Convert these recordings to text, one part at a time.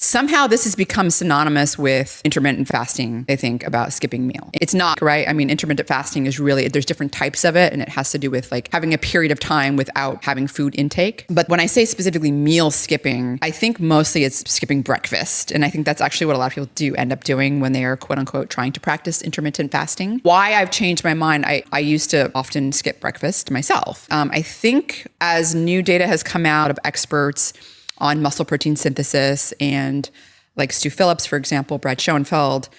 somehow this has become synonymous with intermittent fasting, I think, about skipping meal. It's not, right? I mean, intermittent fasting is really, there's different types of it, and it has to do with like having a period of time without having food intake. But when I say specifically meal skipping, I think mostly it's skipping breakfast. And I think that's actually what a lot of people do end up doing when they are quote unquote trying to practice intermittent fasting. Why I've changed my mind, I used to often skip breakfast myself. I think as new data has come out of experts on muscle protein synthesis and like Stu Phillips, for example, Brad Schoenfeld,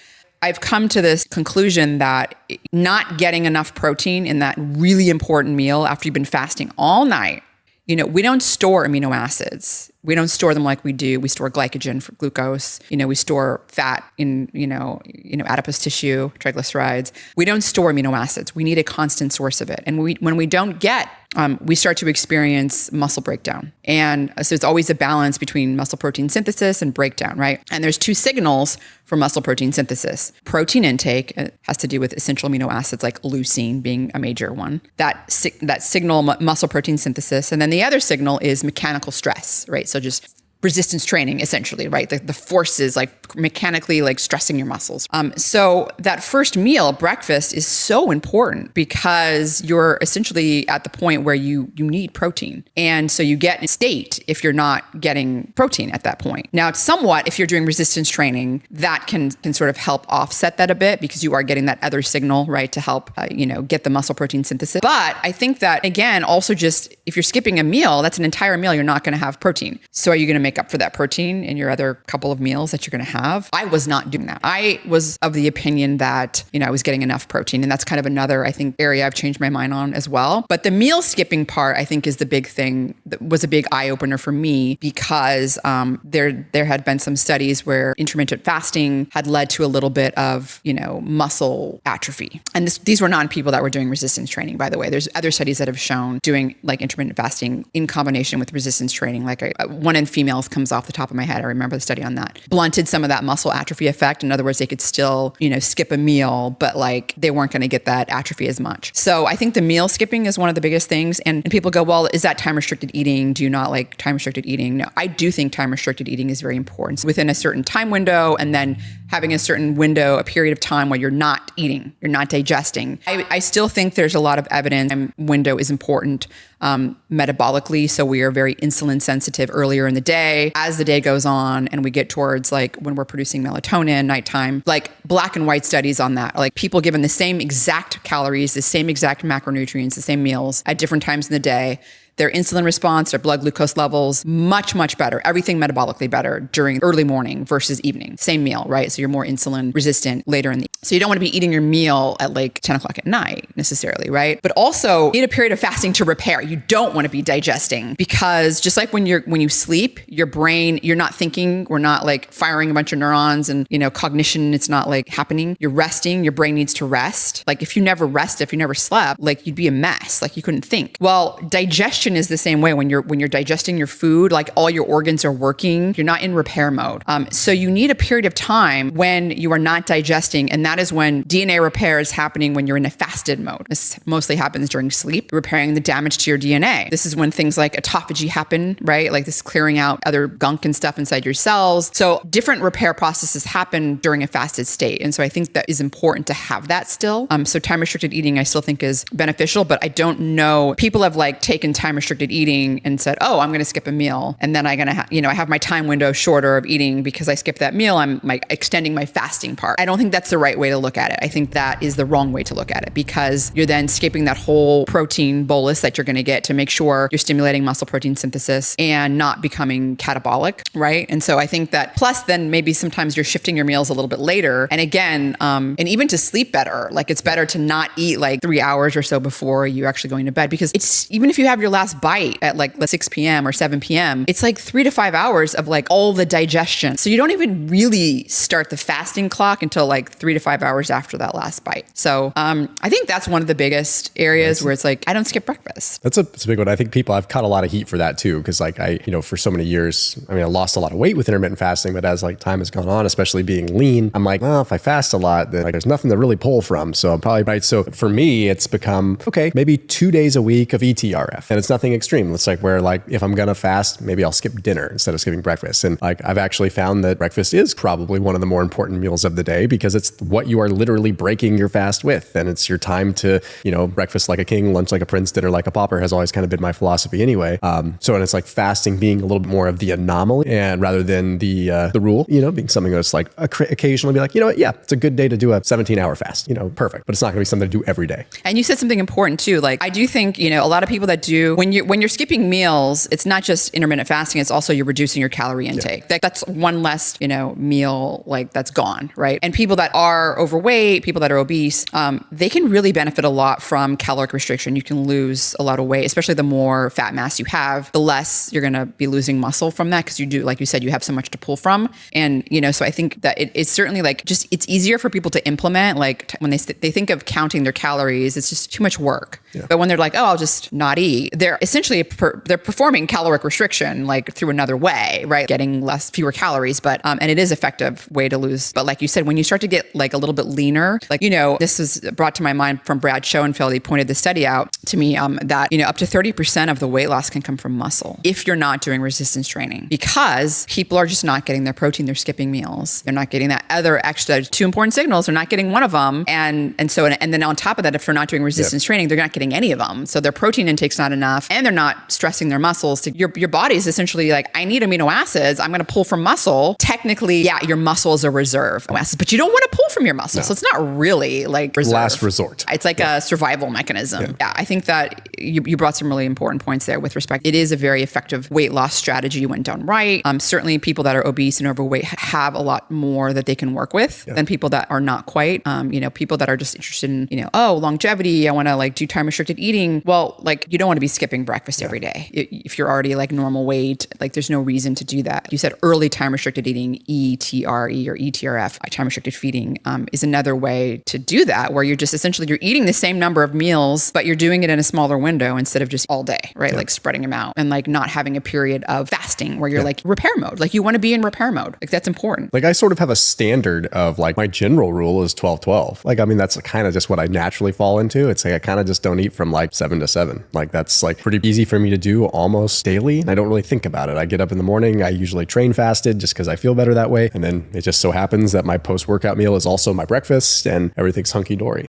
I've come to this conclusion that not getting enough protein in that really important meal after you've been fasting all night, we don't store amino acids. We don't store them like we do. We store glycogen for glucose. We store fat in, adipose tissue, triglycerides. We don't store amino acids. We need a constant source of it. And when we don't get, we start to experience muscle breakdown. And so it's always a balance between muscle protein synthesis and breakdown, right? And there's two signals for muscle protein synthesis. Protein intake has to do with essential amino acids like leucine being a major one. That signal muscle protein synthesis. And then the other signal is mechanical stress, right? So just resistance training, essentially, right? The forces like mechanically like stressing your muscles. So that first meal, breakfast, is so important because you're essentially at the point where you need protein. And so you get in a state if you're not getting protein at that point. Now, somewhat, if you're doing resistance training, that can sort of help offset that a bit because you are getting that other signal, right, to help, get the muscle protein synthesis. But I think that, again, also just if you're skipping a meal, that's an entire meal, you're not going to have protein. So are you going to make up for that protein in your other couple of meals that you're going to have? I was not doing that. I was of the opinion that, I was getting enough protein. And that's kind of another, I think, area I've changed my mind on as well. But the meal skipping part, I think, is the big thing that was a big eye opener for me because there had been some studies where intermittent fasting had led to a little bit of, muscle atrophy. And these were not people that were doing resistance training, by the way. There's other studies that have shown doing like intermittent fasting in combination with resistance training, like one in females comes off the top of my head. I remember the study on that. Blunted some of that muscle atrophy effect. In other words, they could still, skip a meal, but like they weren't going to get that atrophy as much. So I think the meal skipping is one of the biggest things. And people go, well, is that time restricted eating? Do you not like time restricted eating? No, I do think time restricted eating is very important. So within a certain time window and then having a certain window, a period of time where you're not eating, you're not digesting. I still think there's a lot of evidence window is important metabolically. So we are very insulin sensitive earlier in the day. As the day goes on and we get towards like when we're producing melatonin, nighttime, like black and white studies on that, like people given the same exact calories, the same exact macronutrients, the same meals at different times in the day, their insulin response, their blood glucose levels, much, much better. Everything metabolically better during early morning versus evening. Same meal, right? So you're more insulin resistant later in the. So you don't want to be eating your meal at like 10 o'clock at night necessarily, right? But also need a period of fasting to repair. You don't want to be digesting because just like when you sleep, your brain, you're not thinking, we're not like firing a bunch of neurons and, cognition, it's not like happening. You're resting, your brain needs to rest. Like if you never rested, if you never slept, like you'd be a mess, like you couldn't think. Well, digestion is the same way. When you're digesting your food, like all your organs are working, you're not in repair mode. So you need a period of time when you are not digesting, and that is when DNA repair is happening when you're in a fasted mode. This mostly happens during sleep, repairing the damage to your DNA. This is when things like autophagy happen, right? Like this clearing out other gunk and stuff inside your cells. So different repair processes happen during a fasted state. And so I think that is important to have that still. So time restricted eating, I still think is beneficial, but I don't know. People have like taken time restricted eating and said, oh, I'm going to skip a meal. And then I'm going to, I have my time window shorter of eating because I skipped that meal. I'm like extending my fasting part. I don't think that's the right way to look at it. I think that is the wrong way to look at it because you're then skipping that whole protein bolus that you're going to get to make sure you're stimulating muscle protein synthesis and not becoming catabolic, right? And so I think that plus then maybe sometimes you're shifting your meals a little bit later. And again, and even to sleep better, like it's better to not eat like 3 hours or so before you're actually going to bed because it's, even if you have your last bite at like 6 p.m. or 7 p.m., it's like 3 to 5 hours of like all the digestion. So you don't even really start the fasting clock until like 3 to 5 hours after that last bite. So I think that's one of the biggest areas where it's like, I don't skip breakfast. That's a big one. I think I've caught a lot of heat for that too. Cause like for so many years, I lost a lot of weight with intermittent fasting, but as like time has gone on, especially being lean, I'm like, well, if I fast a lot, then like there's nothing to really pull from. So I'm probably right. So for me, it's become, okay, maybe 2 days a week of ETRF. And it's nothing extreme. It's like where like, if I'm going to fast, maybe I'll skip dinner instead of skipping breakfast. And like, I've actually found that breakfast is probably one of the more important meals of the day because it's what you are literally breaking your fast with. And it's your time to, breakfast like a king, lunch like a prince, dinner like a pauper has always kind of been my philosophy anyway. So, and it's like fasting being a little bit more of the anomaly and rather than the rule, being something that's like occasionally be like, you know what? Yeah, it's a good day to do a 17-hour fast, perfect. But it's not going to be something to do every day. And you said something important too. Like I do think, a lot of people that do, when you're skipping meals, it's not just intermittent fasting, it's also you're reducing your calorie intake. Yeah. That's one less, meal like that's gone, right? And people that are overweight, people that are obese, they can really benefit a lot from caloric restriction. You can lose a lot of weight, especially the more fat mass you have, the less you're going to be losing muscle from that because you do, like you said, you have so much to pull from. And, so I think that it's certainly like just, it's easier for people to implement. Like when they think of counting their calories, it's just too much work. Yeah. But when they're like, oh, I'll just not eat, they're essentially, they're performing caloric restriction like through another way, right? Getting fewer calories, but, and it is effective way to lose. But like you said, when you start to get like a little bit leaner, like, this was brought to my mind from Brad Schoenfeld. He pointed this study out to me that, up to 30% of the weight loss can come from muscle if you're not doing resistance training because people are just not getting their protein. They're skipping meals. They're not getting that other extra two important signals. They're not getting one of them. And then on top of that, if they're not doing resistance training, they're not getting any of them. So their protein intake's not enough and they're not stressing their muscles. Your body is essentially like, I need amino acids. I'm going to pull from muscle. Technically, yeah, your muscle is a reserve of acids, but you don't want to pull from your muscle. No. So it's not really like reserve. Last resort. It's like a survival mechanism. Yeah, I think that you brought some really important points there with respect. It is a very effective weight loss strategy when done right. Certainly people that are obese and overweight have a lot more that they can work with than people that are not quite. People that are just interested in, longevity. I want to like do time restricted eating. Well, like you don't want to be skipping breakfast every day. If you're already like normal weight, like there's no reason to do that. You said early time restricted eating, ETRE or ETRF, time restricted feeding is another way to do that where you're just essentially, you're eating the same number of meals, but you're doing it in a smaller window instead of just all day, right? Like spreading them out and like not having a period of fasting where you're like repair mode. Like you want to be in repair mode. Like that's important. Like I sort of have a standard of like my general rule is 12-12. Like, I mean, that's kind of just what I naturally fall into. It's like I kind of just don't eat from like 7 to 7. Like that's like pretty easy for me to do almost daily. And I don't really think about it. I get up in the morning. I usually train fasted just because I feel better that way. And then it just so happens that my post-workout meal is also my breakfast and everything's hunky-dory.